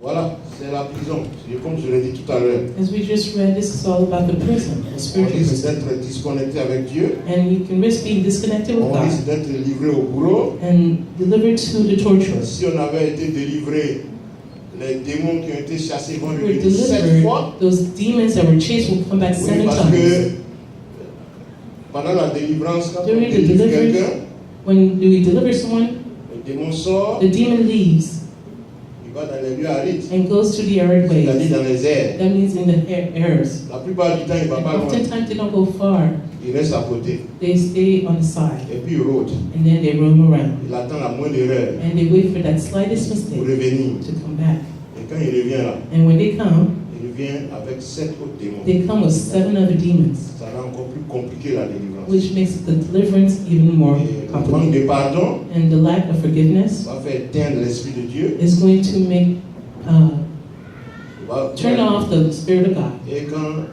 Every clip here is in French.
Voilà, c'est la prison. Comme je l'ai dit tout à l'heure. As we just read, this is all about the prison, the On spiritual risque prison. d'être disconnecté avec Dieu. And you can risk being disconnected with On God risque d'être livré au bourreau. and delivered to the torturer. Si on avait été délivré, les démons qui ont été chassés vont If we're revenir 7 delivered, fois. those demons that were chased will come back Oui, 7 parce times. que pendant la délivrance, quand on During the délivre deliverance, quelqu'un, when we deliver someone, le démon sort, the demon leaves il va dans les lieux arides, and goes to the arid c'est-à-dire ways. dans les airs. That means in the airs. La plupart du temps, il ne va And pas loin. oftentimes they don't go far. Il reste à côté. They stay on the side Et puis il rôde. and then they roam around. Il attend la moindre erreur And they wait for that slightest pour mistake revenir. to come back. Et quand il revient là, And when they come, il revient avec 7 autres démons. they come with 7 other demons, Ça rend encore plus compliqué la délivrance. which makes the deliverance even more Et le manque complicated. de pardon And the lack of forgiveness va faire éteindre l'Esprit de Dieu. is going to make turn off the Spirit of God. Et quand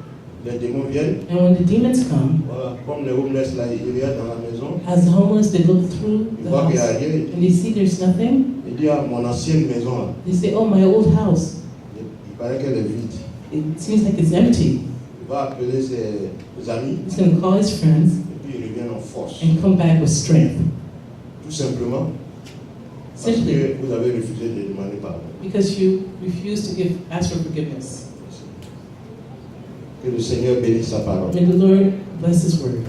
les démons viennent, And when the demons come, voilà, comme les homeless là, ils regardent dans la maison, as the homeless, they look through ils the voient qu'il n'y a house rien. and they see there's nothing. Il dit à mon ancienne maison là, They say, "Oh, my old house. il paraît qu'elle est vide. It seems like it's empty." Il va appeler ses amis He's going to call his friends et puis il revient en force. and come back with strength. Tout simplement parce Simply que vous avez refusé de demander pardon. because you refuse to ask for forgiveness. Que le Seigneur bénisse sa parole. May the Lord bless His word.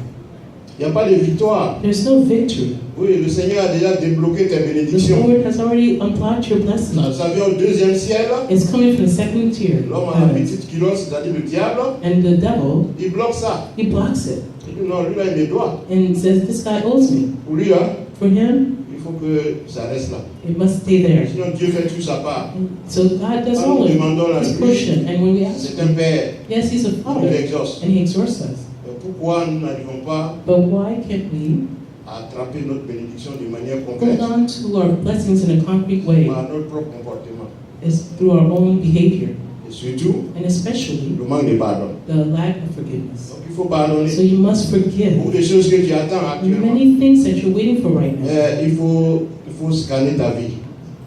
Il n'y a pas de victoire. There's no victory. Oui, le Seigneur a déjà débloqué tes The bénédictions. Lord has already unblocked your blessings. Ça vient au deuxième ciel. It's coming from the second tier. L'homme à la petite culotte, c'est-à-dire le diable, And the devil, il bloque ça. he blocks it Il dit non, lui là, il me doit. and says, "This guy owes me." Pour lui, hein, For him, il faut que ça reste là. it must stay there. Sinon, Dieu fait tout sa part. And so God does Quand all nous of demandons la His pluie, portion. And when we ask, c'est un Père. yes, He's a Il nous Father, exauce. and He exhorts us. Mais pourquoi nous n'arrivons pas But why can't we à attraper notre bénédiction de manière concrète hold on to our blessings in a concrete way? par notre propre comportement? Is through our own behavior, Et surtout, and especially le manque de pardon. the lack of forgiveness. Donc il faut pardonner. So you must forgive. Beaucoup de choses que tu attends actuellement. Many things that you're waiting for right now. Il faut scanner ta vie.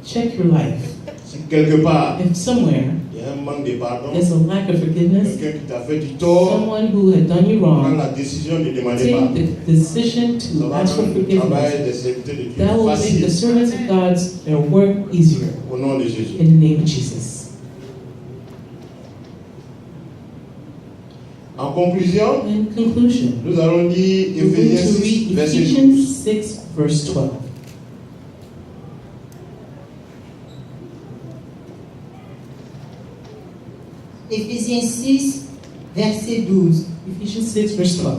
Check your life. Si quelque part, If somewhere il y a un manque de pardon, there's a lack of forgiveness, quelqu'un qui t'a fait du tort, someone who had done you prends wrong, la décision de demander take pardon. the decision Ça to va ask for rendre le forgiveness. travail des serviteurs de Dieu That will make the facile servants of God's their work easier. au nom de Jésus. In the name of Jesus. En conclusion, In conclusion, nous allons lire we're going Éphésiens to 6, read verset 12. Ephesians 6, verse 12. Éphésiens 6, verset 12. Ephesians 6, verse 12.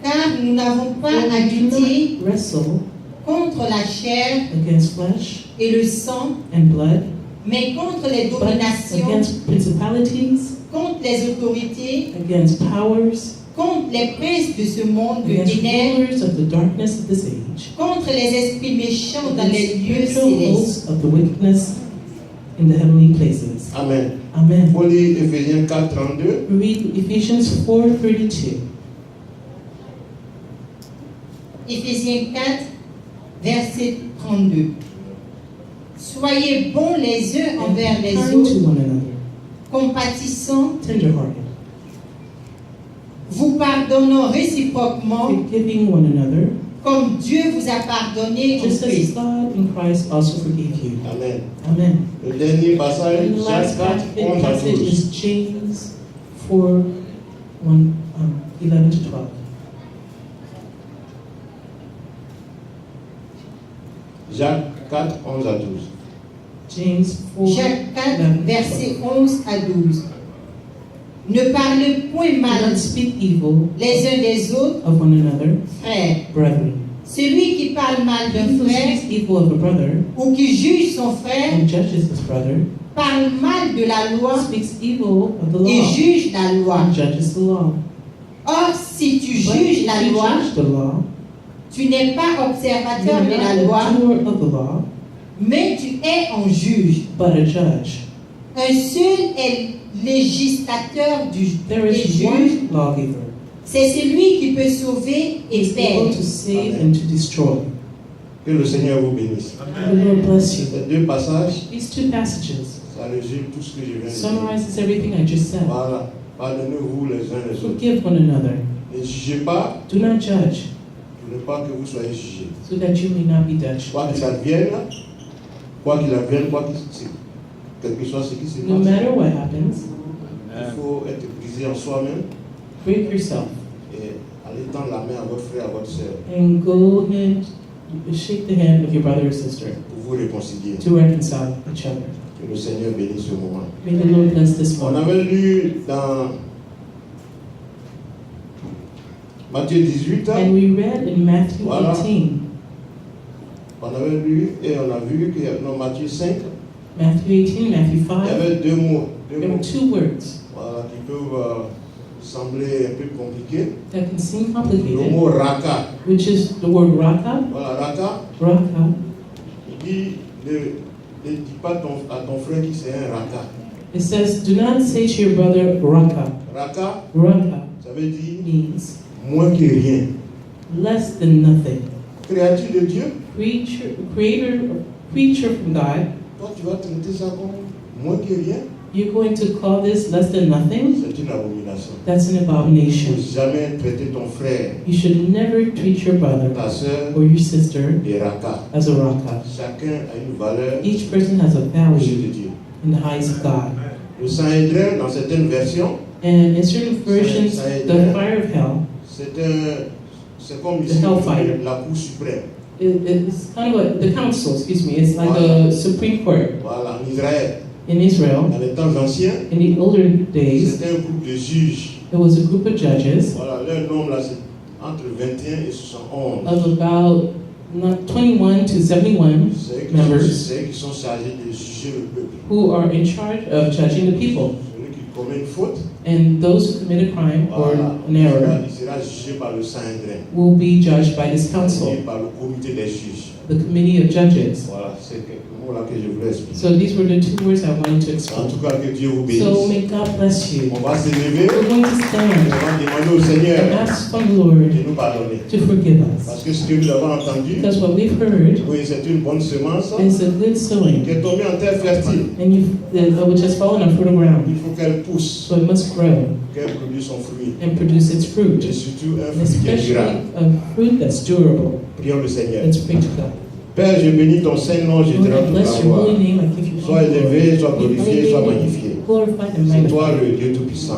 Car nous n'avons pas For à we do lutter not wrestle contre la chair against flesh et le sang, and blood, mais contre les but dominations, against principalities, contre les autorités, against powers, contre les princes de ce monde de against ténèbres, rulers of the darkness of this age, contre les esprits méchants dans les against lieux spiritual célestes. hosts of the wickedness in the heavenly places. Amen. Amen. Il faut lire Éphésiens 4, 32. Read Ephesians 4:32. Éphésiens 4, verset 32. Soyez bons les uns envers les Kind to autres, one another, compatissants, tenderhearted, vous pardonnant réciproquement, forgiving one another, comme Dieu vous a pardonné en just as Christ. God in Christ also forgave you. Amen. Amen. Le dernier passage, And the last Jacques 4, 11 à passage 12. is James 4, 11 to 12. Jacques 4, 11 à 12. James 4, Jacques 4, 11 versets 11 à 12. Ne parlez point Do mal not speak evil les uns des autres, of one another, frères. brethren. Celui qui parle mal He d'un who frère speaks evil of a brother ou qui juge son frère and judges his brother parle mal de la loi speaks evil of the et law juge la loi. and judges the law. Or, si tu But juges if la you loi, judge the law, tu n'es pas you observateur are de la not loi, a doer of the law, mais tu es un juge. but a judge. Un seul est législateur There et is juge. one lawgiver. C'est celui qui peut sauver et He is able perdre. to save Amen. and to destroy. Que le Seigneur vous bénisse. The Lord bless you. Ces deux passages, These two passages ça résume tout ce que je viens de dire. summarizes everything I just said. Voilà. Pardonnez-vous les uns les autres. Forgive one another. Ne jugez pas Do not judge, pour ne pas que vous soyez jugés. so that you may not be judged. Quoi qu'il advienne, quel que soit ce qui se No passe, matter what happens, il faut être brisé en soi-même break yourself et aller tendre la main à votre frère, à votre soeur and go and shake the hand of your brother or sister pour vous réconcilier. to reconcile each other. Que le Seigneur bénisse ce moment. May the Lord bless this On moment. avait lu dans Matthieu 18, And we read in Matthew Voilà. 18, on avait lu et on a vu que dans Matthieu 5, Matthew 18, Matthew il y 5, avait deux mots there were two words voilà, qui peuvent sembler un peu compliqués. that can seem Le complicated, mot raka. which is the word raka. Voilà, raka, Raka. il dit ne dis pas à ton frère qui c'est un raka. It says, do not say to your brother raka. Raka, Raka ça veut dire means moins que rien. less than nothing. Créature de Dieu, Creature from God. toi tu vas traiter ça comme moins que rien. You're going to call this less than nothing? C'est une abomination. That's an Il ne abomination. faut jamais traiter ton frère, You should never treat your brother ta soeur, or your sister des raka. as a raka. Chacun a une valeur Each person has a aux yeux value de Dieu. in the eyes of God. Le Sanhédrin, dans certaines versions, And in certain versions, the fire of hell, c'est comme The ici hellfire. la Cour suprême. it's kind of like the council, it's like the Supreme Court Voilà, en Israël, in Israel. dans les temps anciens, In the older days, c'était un groupe de juges. there was a group of judges Voilà, leur nombre là, c'est entre 21 et 71. of about 21 to 71 members Ceux qui sont chargés de juger le peuple. who are in charge of judging the people. Celui qui commet une faute, And those who commit a crime or voilà, an error il sera jugé par le Sanhédrin will be judged by this et council, par le comité des juges. the committee of judges. Voilà, c'est quelques mots là que je voulais expliquer. So these were the two words I wanted to En explain. tout cas, que Dieu vous bénisse. So may God bless you. On va se lever, We're going to on stand va demander au and Seigneur ask from the Lord de nous pardonner. to forgive us. Parce que ce que nous avons entendu, Because what we've heard oui, c'est une bonne semence is a good qui sowing, est tombée en terre fertile. and which has fallen on fertile ground. Il faut qu'elle pousse, So it must grow qu'elle produise son fruit. and produce its fruit, Et surtout un and fruit qui est especially durable. a fruit that's durable. Prions le Seigneur. Let's pray to God. Père, je bénis ton Saint-Nom, je te Lord, I rends toute bless la your gloire. holy name. I give you Sois all the glory. élevé, sois Be glorifié, sois elevated, magnifié. glorified and C'est toi magnified. le Dieu Tout-Puissant.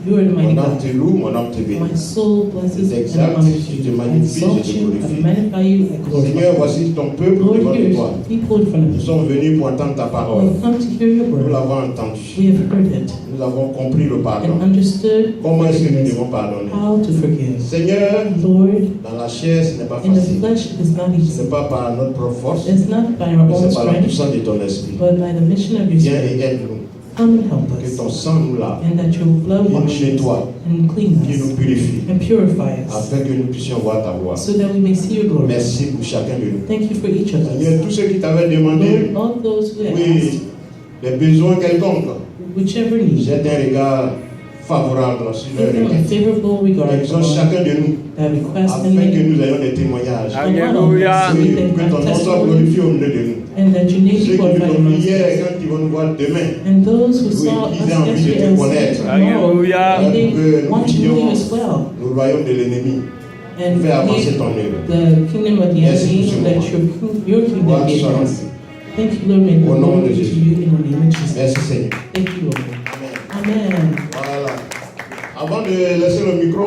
You are the mighty Mon âme God. te loue, mon âme te bénit. My soul blesses Je and t'exalte, honors je te you. I magnifie, exalt je te you, glorifie. I magnify you, I glorify Seigneur, you. voici ton peuple Lord, devant here toi. is people in front of Nous you. sommes venus pour entendre ta parole. We've come to hear your Nous word. l'avons entendu. We have heard it Nous avons compris le pardon. and understood Comment est-ce que nous forgiveness, devons pardonner? how to forgive. Seigneur, Lord, dans la chair, ce n'est pas in the facile. flesh it is not Ce easy. n'est pas par notre propre force, It's not by our mais own c'est par la strength, puissance de ton esprit. but by the mission of your Viens Spirit. et aide-nous. Come and help Que us, ton sang nous lave, and that your blood qu'il nous washes us nettoie, and clean qu'il nous us purifie, and purify us, afin que nous puissions voir ta voix. so that we may see your glory. Merci pour chacun de nous. Thank you for each of Seigneur, us. tous ceux qui t'avaient demandé, Lord, all those who have oui, asked, des besoins quelconques, whichever need, jette un regard favorable sur leur give them a requête. favorable regard Exauce for chacun de nous, that request, afin and que may nous ayons des témoignages. Alléluia. so Oui, we can que have ton nom soit testimony, glorifié au milieu de nous. and that your name Ceux be qui nous glorified ont vu amongst hier et us. quand ils vont nous voir demain, And those who Oui, saw qu'ils us aient envie de te yesterday and connaître. see tomorrow, Alléluia. and they Que nous want to know you puissions as well, le royaume de l'ennemi, and faire avancer leave ton œuvre. the kingdom of the Merci enemy, pour ce let moment. your kingdom Gloire be soit advanced. rendue. Thank you, Lord, may the Au nom glory de be to Jésus. you in the name of Jesus. Merci Seigneur. Thank you, Lord. Amen. Amen. Voilà. Avant de laisser le micro,